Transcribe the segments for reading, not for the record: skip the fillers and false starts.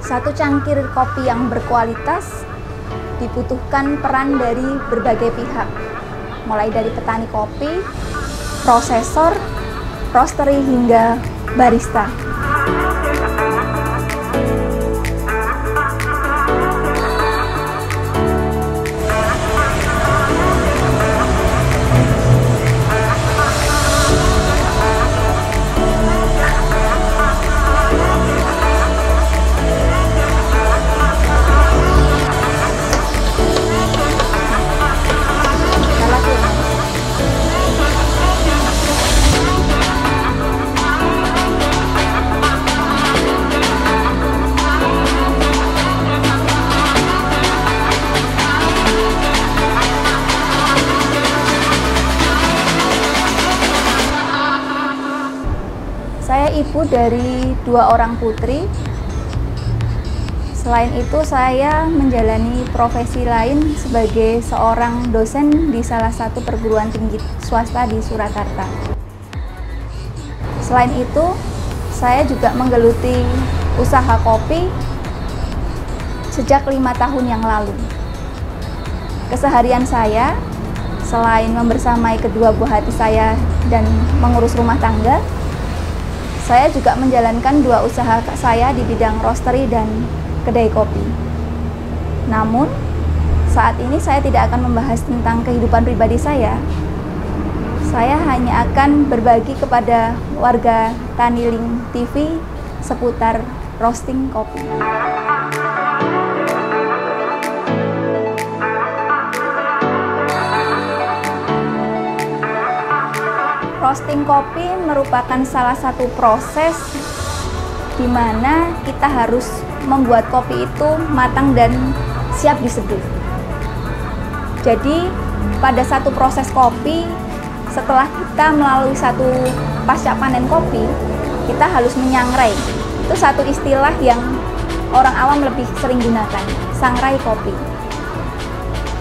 Satu cangkir kopi yang berkualitas dibutuhkan peran dari berbagai pihak, mulai dari petani kopi, prosesor, roastery hingga barista. Saya ibu dari 2 orang putri. Selain itu, saya menjalani profesi lain sebagai seorang dosen di salah satu perguruan tinggi swasta di Surakarta. Selain itu, saya juga menggeluti usaha kopi sejak 5 tahun yang lalu. Keseharian saya, selain membersamai kedua buah hati saya dan mengurus rumah tangga, saya juga menjalankan 2 usaha saya di bidang roastery dan kedai kopi. Namun, saat ini saya tidak akan membahas tentang kehidupan pribadi saya. Saya hanya akan berbagi kepada warga Taniling TV seputar roasting kopi. Roasting kopi merupakan salah satu proses di mana kita harus membuat kopi itu matang dan siap diseduh. Jadi, pada satu proses kopi, setelah kita melalui satu pasca panen kopi, kita harus menyangrai. Itu satu istilah yang orang awam lebih sering gunakan, sangrai kopi.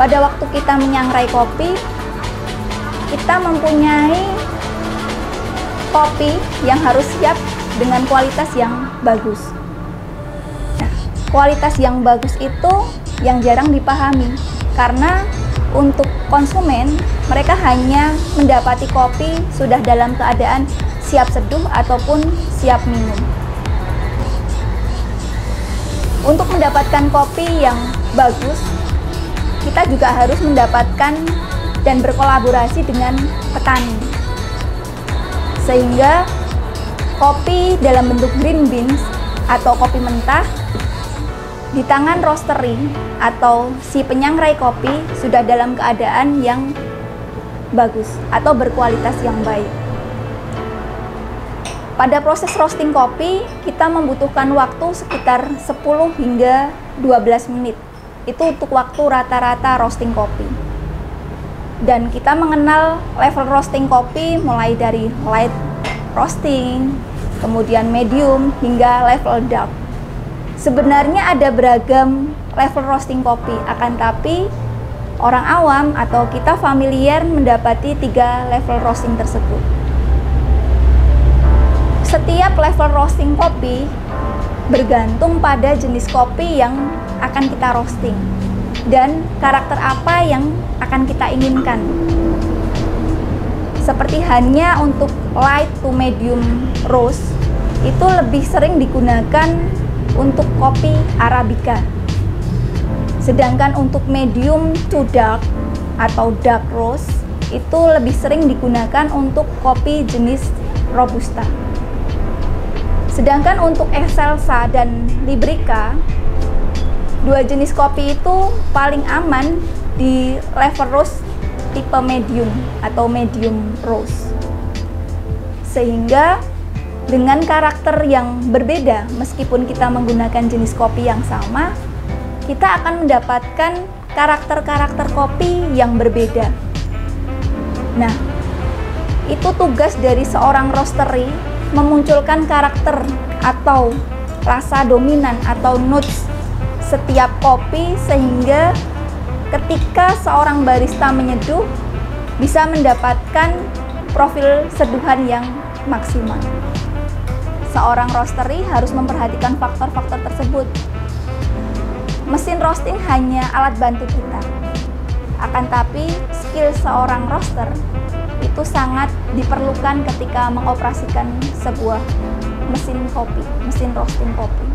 Pada waktu kita menyangrai kopi, kita mempunyai kopi yang harus siap dengan kualitas yang bagus. Nah, kualitas yang bagus itu yang jarang dipahami, karena untuk konsumen, mereka hanya mendapati kopi sudah dalam keadaan siap seduh ataupun siap minum. Untuk mendapatkan kopi yang bagus, kita juga harus mendapatkan dan berkolaborasi dengan petani. Sehingga kopi dalam bentuk green beans atau kopi mentah di tangan roastery atau si penyangrai kopi sudah dalam keadaan yang bagus atau berkualitas yang baik. Pada proses roasting kopi, kita membutuhkan waktu sekitar 10 hingga 12 menit. Itu untuk waktu rata-rata roasting kopi. Dan kita mengenal level roasting kopi mulai dari light roasting, kemudian medium, hingga level dark. Sebenarnya ada beragam level roasting kopi, akan tapi orang awam atau kita familiar mendapati 3 level roasting tersebut. Setiap level roasting kopi bergantung pada jenis kopi yang akan kita roasting dan karakter apa yang akan kita inginkan. Seperti hanya untuk light to medium roast, itu lebih sering digunakan untuk kopi Arabica. Sedangkan untuk medium to dark atau dark roast, itu lebih sering digunakan untuk kopi jenis Robusta. Sedangkan untuk Excelsa dan Librica, 2 jenis kopi itu paling aman di level roast tipe medium atau medium roast. Sehingga dengan karakter yang berbeda, meskipun kita menggunakan jenis kopi yang sama, kita akan mendapatkan karakter-karakter kopi yang berbeda. Nah, itu tugas dari seorang roastery, memunculkan karakter atau rasa dominan atau notes setiap kopi, sehingga ketika seorang barista menyeduh bisa mendapatkan profil seduhan yang maksimal. Seorang roastery harus memperhatikan faktor-faktor tersebut, Mesin roasting hanya alat bantu kita. Akan tapi skill seorang roaster itu sangat diperlukan ketika mengoperasikan sebuah mesin kopi, mesin roasting kopi.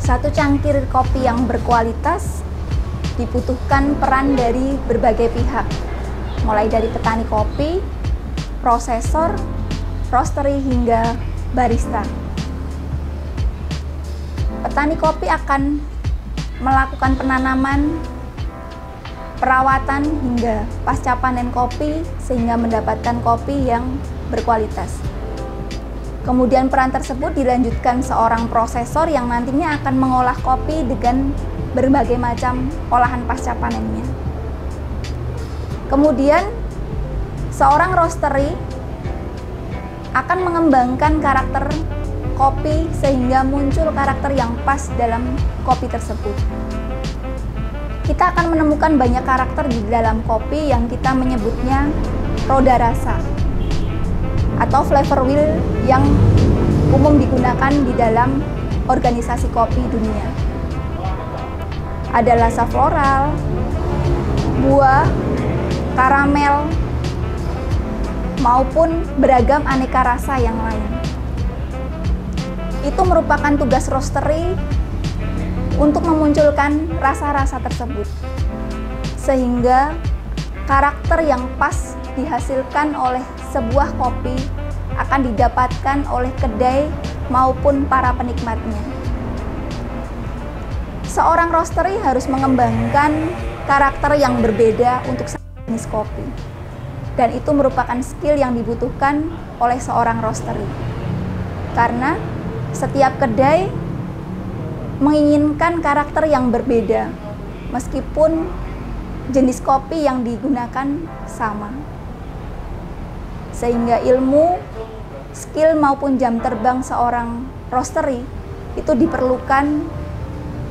Satu cangkir kopi yang berkualitas dibutuhkan peran dari berbagai pihak, mulai dari petani kopi, prosesor, roastery hingga barista. Petani kopi akan melakukan penanaman, perawatan hingga pasca panen kopi sehingga mendapatkan kopi yang berkualitas. Kemudian peran tersebut dilanjutkan seorang prosesor yang nantinya akan mengolah kopi dengan berbagai macam olahan pasca panennya. Kemudian seorang roastery akan mengembangkan karakter kopi sehingga muncul karakter yang pas dalam kopi tersebut. Kita akan menemukan banyak karakter di dalam kopi yang kita menyebutnya roda rasa atau flavor wheel yang umum digunakan di dalam organisasi kopi dunia. Ada rasa floral, buah, karamel, maupun beragam aneka rasa yang lain. Itu merupakan tugas roastery untuk memunculkan rasa-rasa tersebut, sehingga karakter yang pas dihasilkan oleh sebuah kopi akan didapatkan oleh kedai maupun para penikmatnya. Seorang roastery harus mengembangkan karakter yang berbeda untuk jenis kopi, dan itu merupakan skill yang dibutuhkan oleh seorang roastery, karena setiap kedai menginginkan karakter yang berbeda meskipun jenis kopi yang digunakan sama, sehingga ilmu, skill maupun jam terbang seorang roastery itu diperlukan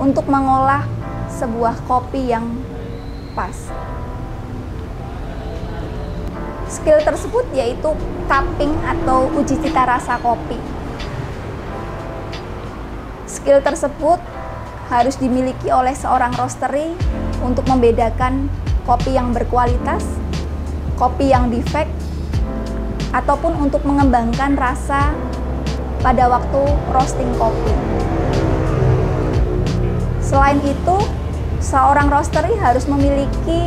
untuk mengolah sebuah kopi yang pas. Skill tersebut yaitu cupping atau uji cita rasa kopi. Skill tersebut harus dimiliki oleh seorang roastery untuk membedakan kopi yang berkualitas, kopi yang defect, ataupun untuk mengembangkan rasa pada waktu roasting kopi. Selain itu, seorang roastery harus memiliki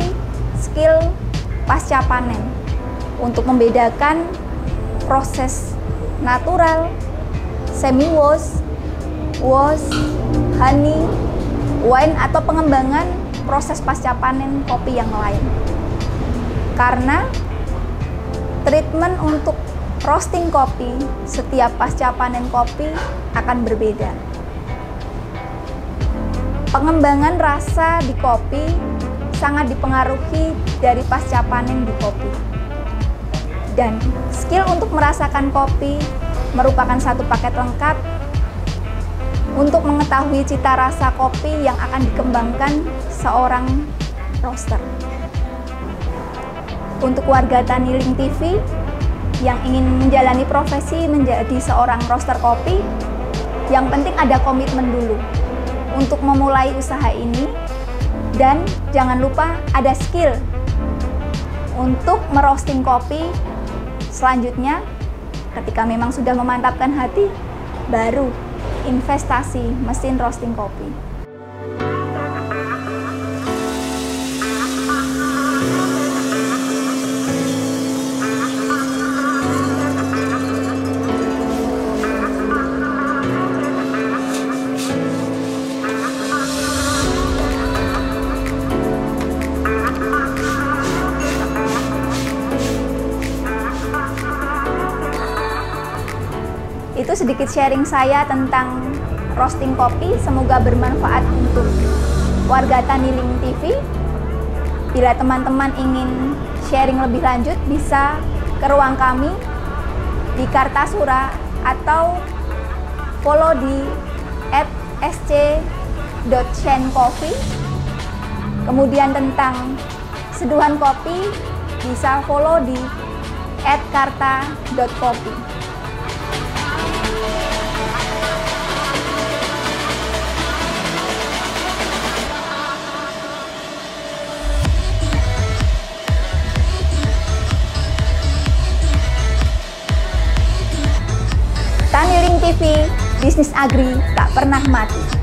skill pasca panen untuk membedakan proses natural, semi-wash, wash, honey, wine, atau pengembangan proses pasca panen kopi yang lain. Karena treatment untuk roasting kopi setiap pasca panen kopi akan berbeda. Pengembangan rasa di kopi sangat dipengaruhi dari pasca panen di kopi. Dan skill untuk merasakan kopi merupakan satu paket lengkap untuk mengetahui cita rasa kopi yang akan dikembangkan seorang roaster. Untuk warga Tani Link TV yang ingin menjalani profesi menjadi seorang roaster kopi, yang penting ada komitmen dulu untuk memulai usaha ini, dan jangan lupa ada skill untuk meroasting kopi. Selanjutnya, ketika memang sudah memantapkan hati, baru investasi mesin roasting kopi. Itu sedikit sharing saya tentang roasting kopi. Semoga bermanfaat untuk warga Taniling TV. Bila teman-teman ingin sharing lebih lanjut, bisa ke ruang kami di Kartasura atau follow di @sc.shencoffee. Kemudian tentang seduhan kopi bisa follow di @karta.coffee. Taniling TV, bisnis agri tak pernah mati.